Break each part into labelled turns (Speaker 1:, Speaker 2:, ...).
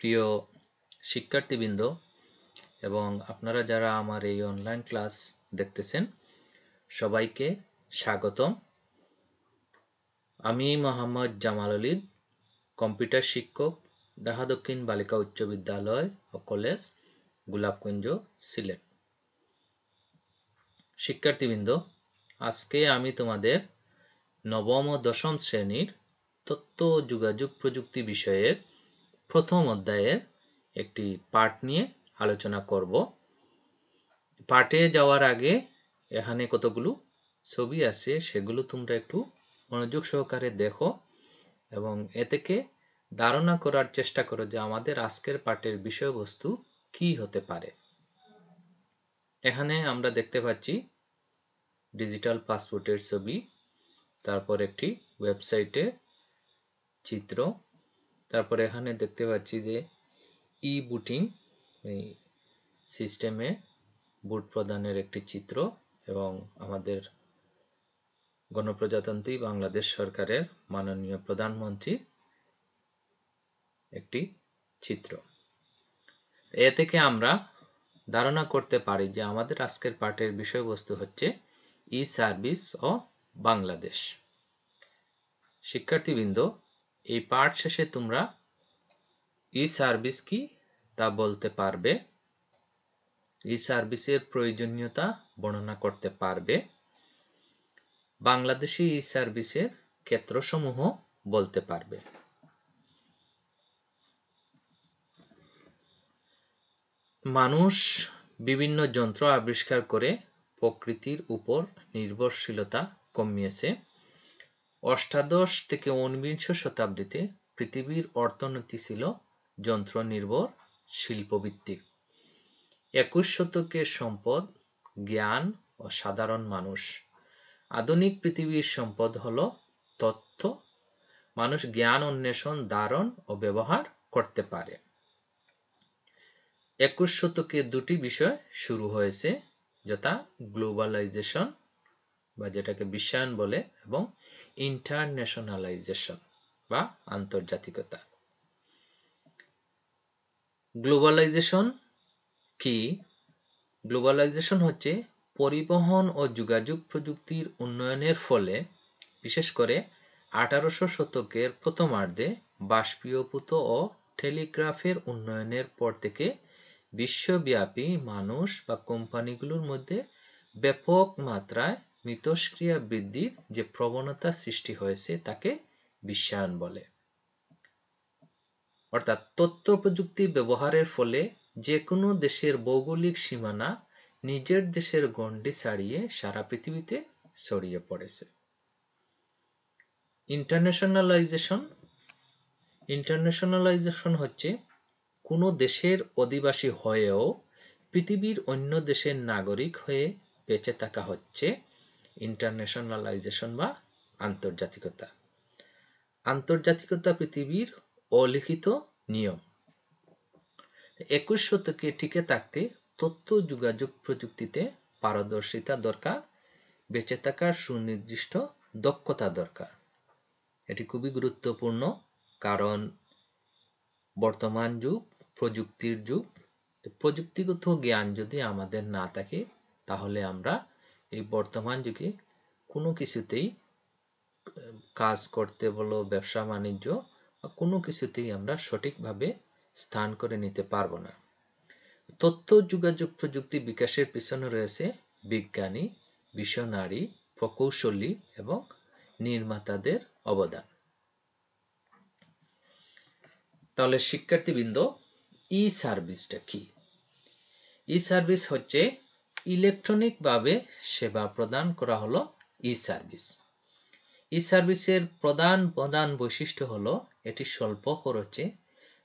Speaker 1: প্রিয় শিক্ষার্থীবৃন্দ এবং আপনারা যারা আমার এই অনলাইন ক্লাস দেখতেছেন সবাইকে স্বাগতম। আমি মোহাম্মদ জামাল আলী, কম্পিউটার শিক্ষক, ঢাকা দক্ষিণ বালিকা উচ্চ বিদ্যালয় ও কলেজ, গোলাপগঞ্জ, সিলেট। শিক্ষার্থীবৃন্দ, আজকে আমি তোমাদের নবম ও দশম শ্রেণীর তথ্য ও যোগাযোগ প্রযুক্তি বিষয়ের প্রথম অধ্যায়ের একটি পাঠ নিয়ে আলোচনা করব। পাঠে যাওয়ার আগে এখানে কতগুলো ছবি আছে, সেগুলো তোমরা একটু মনোযোগ সহকারে দেখো এবং এ থেকে ধারণা করার চেষ্টা করো যে আমাদের আজকের পাঠের বিষয়বস্তু কি হতে পারে। এখানে আমরা দেখতে পাচ্ছি ডিজিটাল পাসপোর্টের ছবি, তারপর একটি ওয়েবসাইটে চিত্র, তারপর এখানে দেখতে পাচ্ছি যে ই বুটিং সিস্টেমে ভোট প্রদানের একটি চিত্র এবং আমাদের গণপ্রজাতন্ত্রী বাংলাদেশ সরকারের মাননীয় প্রধানমন্ত্রী একটি চিত্র। এ থেকে আমরা ধারণা করতে পারি যে আমাদের আজকের পাঠের বিষয়বস্তু হচ্ছে ই সার্ভিস ও বাংলাদেশ। শিক্ষার্থীবৃন্দ, এই পাঠ শেষে তোমরা ই সার্ভিস কি তা বলতে পারবে, ই সার্ভিসের প্রয়োজনীয়তা বর্ণনা করতে পারবে, বাংলাদেশি ই সার্ভিসের ক্ষেত্রসমূহ বলতে পারবে। মানুষ বিভিন্ন যন্ত্র আবিষ্কার করে প্রকৃতির উপর নির্ভরশীলতা কমিয়েছে। অষ্টাদশ থেকে ঊনবিংশ শতাব্দীতে পৃথিবীর অর্থনীতি ছিল যন্ত্র নির্ভর শিল্পভিত্তিক। 21 শতকের সম্পদ জ্ঞান ও সাধারণ মানুষ। আধুনিক পৃথিবীর সম্পদ হলো তথ্য। মানুষ জ্ঞান অন্বেষণ, ধারণ ও ব্যবহার করতে পারে। 21 শতকে দুটি বিষয় শুরু হয়েছে, যথা গ্লোবালাইজেশন বা যেটাকে বিশ্বায়ন বলে এবং ইন্টারন্যাশনালাইজেশন বা আন্তর্জাতিকতা। গ্লোবালাইজেশন কি? গ্লোবালাইজেশন হচ্ছে পরিবহন ও যোগাযোগ প্রযুক্তির উন্নয়নের ফলে, বিশেষ করে 1800 শতকের প্রথমার্ধে বাষ্পীয়ভূত ও টেলিগ্রাফের উন্নয়নের পর থেকে বিশ্বব্যাপী মানুষ বা কোম্পানিগুলোর মধ্যে ব্যাপক মাত্রায় মিথস্ক্রিয়া বৃদ্ধির যে প্রবণতা সৃষ্টি হয়েছে তাকে বিশ্বায়ন বলে। অর্থাৎ তথ্য প্রযুক্তি ব্যবহারের ফলে যে কোনো দেশের ভৌগোলিক সীমানা নিজের দেশের গণ্ডি ছাড়িয়ে সারা পৃথিবীতে ছড়িয়ে পড়েছে। ইন্টারন্যাশনালাইজেশন হচ্ছে কোনো দেশের অধিবাসী হয়েও পৃথিবীর অন্য দেশের নাগরিক হয়ে বেঁচে থাকা হচ্ছে ইন্টারন্যাশনালাইজেশন বা আন্তর্জাতিকতা। আন্তর্জাতিকতা পৃথিবীর অলিখিত নিয়ম। 21 শতকে টিকে থাকতে তথ্য যোগাযোগ প্রযুক্তিতে পারদর্শিতা দরকার, বেঁচে থাকার সুনির্দিষ্ট দক্ষতা দরকার। এটি খুবই গুরুত্বপূর্ণ, কারণ বর্তমান যুগ প্রযুক্তির যুগ। প্রযুক্তিগত জ্ঞান যদি আমাদের না থাকে তাহলে আমরা এই বর্তমান যুগে কোনো কিছুতেই কাজ করতে বলো, ব্যবসা বাণিজ্য বা কোনো কিছুতেই আমরা সঠিকভাবে স্থান করে নিতে পারবো না। তথ্য যোগাযোগ প্রযুক্তি বিকাশের পিছনে রয়েছে বিজ্ঞানী, ভিশনারি, প্রকৌশলী এবং নির্মাতাদের অবদান। তাহলে শিক্ষার্থীবৃন্দ, ই সার্ভিসটা কি? ই সার্ভিস হচ্ছে ইলেকট্রনিক ভাবে সেবা প্রদান করা হলো ই সার্ভিস। ই সার্ভিসের প্রধান বৈশিষ্ট্য হলো এটি স্বল্প খরচে,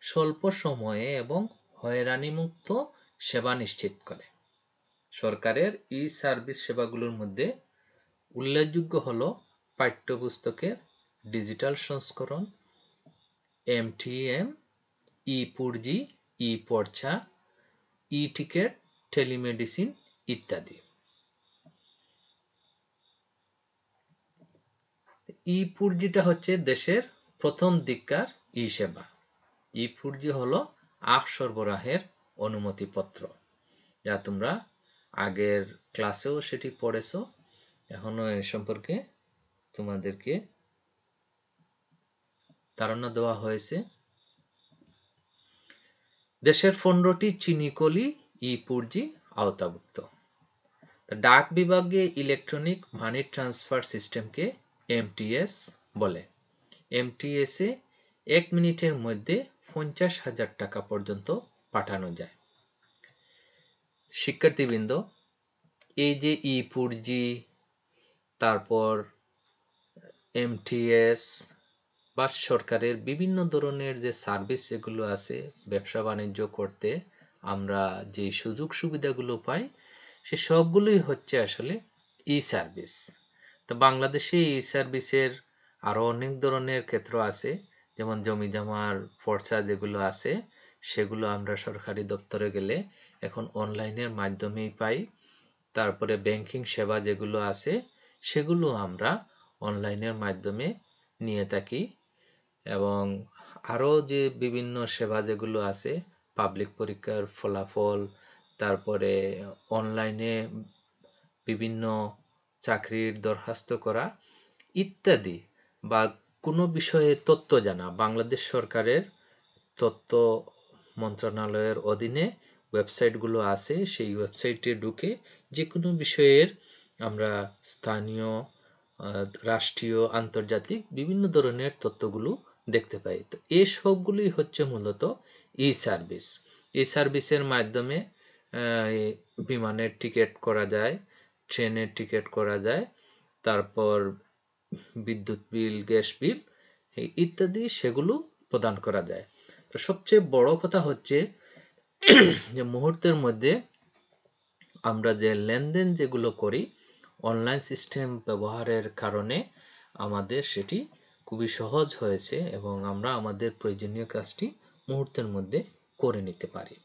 Speaker 1: স্বল্প সময়ে এবং হয়রানিমুক্ত সেবা নিশ্চিত করে। সরকারের ই সার্ভিস সেবাগুলোর মধ্যে উল্লেখযোগ্য হলো পাঠ্যপুস্তকের ডিজিটাল সংস্করণ, এমটিএম, ই-পূর্জি, ই-পর্চা, ই-টিকেট, টেলিমেডিসিন ইত্যাদি। ই-পূর্জিটা হচ্ছে দেশের প্রথম দিককার ই সেবা। ই-পূর্জি হলো আখ সরবরাহের অনুমতিপত্র, যা তোমরা আগের ক্লাসেও সেটি পড়েছো, এখনো এ সম্পর্কে তোমাদেরকে ধারণা দেওয়া হয়েছে। দেশের 15টি চিনিকলি ই-4জি আওতাভুক্ত। ডাক বিভাগে ইলেকট্রনিক মানি ট্রান্সফার সিস্টেমকে এমটিএস বলে। এমটিএস এ 1 মিনিটের মধ্যে 50,000 টাকা পর্যন্ত পাঠানো যায়। শিক্ষার্থীবৃন্দ, এই যে ই-4জি, তারপর এমটিএস বা সরকারের বিভিন্ন ধরনের যে সার্ভিস এগুলো আছে, ব্যবসা বাণিজ্য করতে আমরা যে সুযোগ সুবিধাগুলো পাই, সে সবগুলোই হচ্ছে আসলে ই সার্ভিস। তো বাংলাদেশে ই সার্ভিসের আরো অনেক ধরনের ক্ষেত্র আছে, যেমন জমি জমার পর্চা যেগুলো আছে সেগুলো আমরা সরকারি দপ্তরে গেলে এখন অনলাইনের মাধ্যমেই পাই। তারপরে ব্যাংকিং সেবা যেগুলো আছে সেগুলো আমরা অনলাইনের মাধ্যমে নিয়ে থাকি। এবং আরো যে বিভিন্ন সেবা যেগুলো আছে, পাবলিক পরীক্ষার ফলাফল, তারপরে অনলাইনে বিভিন্ন চাকরির দরখাস্ত করা ইত্যাদি, বা কোনো বিষয়ে তথ্য জানা, বাংলাদেশ সরকারের তথ্য মন্ত্রণালয়ের অধীনে ওয়েবসাইটগুলো আছে, সেই ওয়েবসাইটে ঢুকে যে কোনো বিষয়ের আমরা স্থানীয়, রাষ্ট্রীয়, আন্তর্জাতিক বিভিন্ন ধরনের তথ্যগুলো দেখতে পাই। তো এই সবগুলোই হচ্ছে মূলত ই সার্ভিস। এই সার্ভিসের মাধ্যমে বিমানের টিকিট করা যায়, ট্রেনের টিকিট করা যায়, তারপর বিদ্যুৎ বিল, গ্যাস বিল ইত্যাদি সেগুলো প্রদান করা যায়। তো সবচেয়ে বড় কথা হচ্ছে যে মুহূর্তের মধ্যে আমরা যে লেনদেন যেগুলো করি অনলাইন সিস্টেম ব্যবহারের কারণে আমাদের সেটি খুবই সহজ হয়েছে এবং আমরা আমাদের প্রয়োজনীয় কাজটি মুহূর্তের মধ্যে করে নিতে পারি।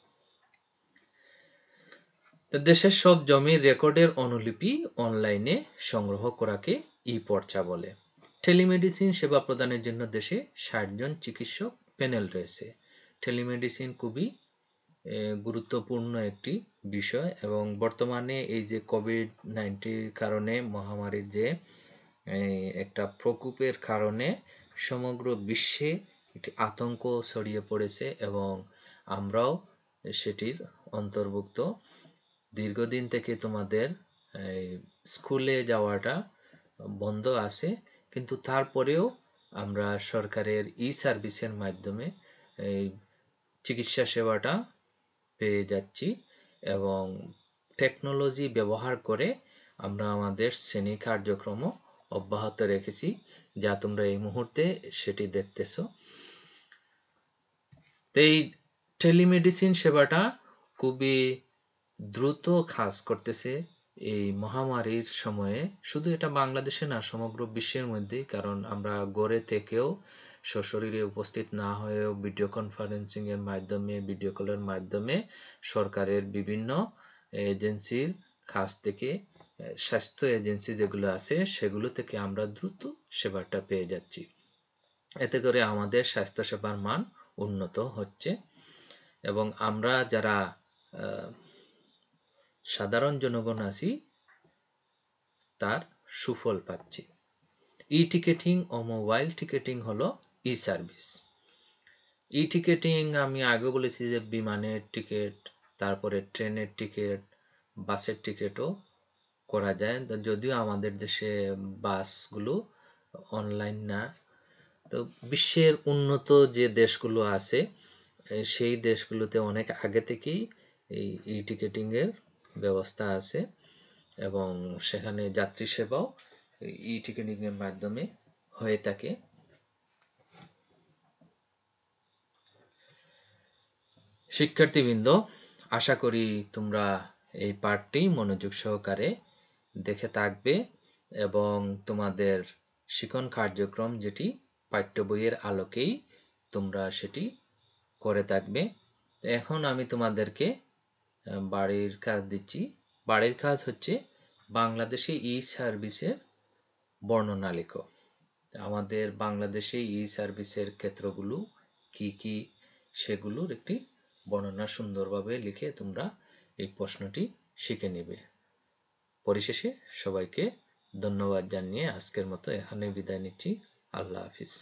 Speaker 1: দেশের সব জমির রেকর্ডের অনুলিপি অনলাইনে সংগ্রহ করাকে ই-পর্চা বলে। টেলিমেডিসিন সেবা প্রদানের জন্য দেশে 60 জন চিকিৎসক প্যানেল রয়েছে। টেলিমেডিসিন খুবই গুরুত্বপূর্ণ একটি বিষয় এবং বর্তমানে এই যে কোভিড-19 কারণে মহামারীর যে একটা প্রকোপের কারণে সমগ্র বিশ্বে একটি আতঙ্ক ছড়িয়ে পড়েছে এবং আমরাও সেটির অন্তর্ভুক্ত। দীর্ঘদিন থেকে তোমাদের স্কুলে যাওয়াটা বন্ধ আছে, কিন্তু তারপরেও আমরা সরকারের ই সার্ভিসের মাধ্যমে চিকিৎসা সেবাটা পেয়ে যাচ্ছি এবং টেকনোলজি ব্যবহার করে আমরা আমাদের শ্রেণী কার্যক্রম অব্যাহত রেখেছি, যা তোমরা এই মুহূর্তে সেটি দেখতেছো। এই টেলিমেডিসিন সেবাটা খুবই দ্রুত কাজ করতেছে এই মহামারীর সময়ে। শুধু এটা বাংলাদেশে না, সমগ্র বিশ্বের মধ্যে, কারণ আমরা ঘরে থেকেও সশরীরে উপস্থিত না হয়েও ভিডিও কনফারেন্সিং এর মাধ্যমে, ভিডিও কলের মাধ্যমে সরকারের বিভিন্ন এজেন্সির কাছ থেকে, স্বাস্থ্য এজেন্সি যেগুলো আছে সেগুলো থেকে আমরা দ্রুত সেবাটা পেয়ে যাচ্ছি। এতে করে আমাদের স্বাস্থ্য সেবার মান উন্নত হচ্ছে এবং আমরা যারা সাধারণ জনগণ আছি তার সুফল পাচ্ছি। ই টিকেটিং ও মোবাইল টিকেটিং হলো ই সার্ভিস। ই টিকেটিং আমি আগে বলেছি যে বিমানের টিকিট, তারপরে ট্রেনের টিকিট, বাসের টিকিটও করা যায়, যদিও আমাদের দেশে বাসগুলো অনলাইন না। তো বিশ্বের উন্নত যে দেশগুলো আছে সেই দেশগুলোতে অনেক আগে থেকেই এই ই টিকেটিং এর ব্যবস্থা আছে এবং সেখানে যাত্রী সেবাও ই টিকেটিং এর মাধ্যমে হয়ে থাকে। শিক্ষার্থীবৃন্দ, আশা করি তোমরা এই পাঠটি মনোযোগ সহকারে দেখে থাকবে এবং তোমাদের শিক্ষণ কার্যক্রম যেটি পাঠ্য বইয়ের আলোকেই তোমরা সেটি করে থাকবে। এখন আমি তোমাদেরকে বাড়ির কাজ দিচ্ছি। বাড়ির কাজ হচ্ছে বাংলাদেশে ই সার্ভিসের বর্ণনা লেখো। আমাদের বাংলাদেশে ই সার্ভিসের ক্ষেত্রগুলো কি কি সেগুলোর একটি বর্ণনা সুন্দরভাবে লিখে তোমরা এই প্রশ্নটি শিখে নেবে। পরিশেষে সবাইকে ধন্যবাদ জানিয়ে আজকের মতো এখানে বিদায় নিচ্ছি। আল্লাহ হাফিজ।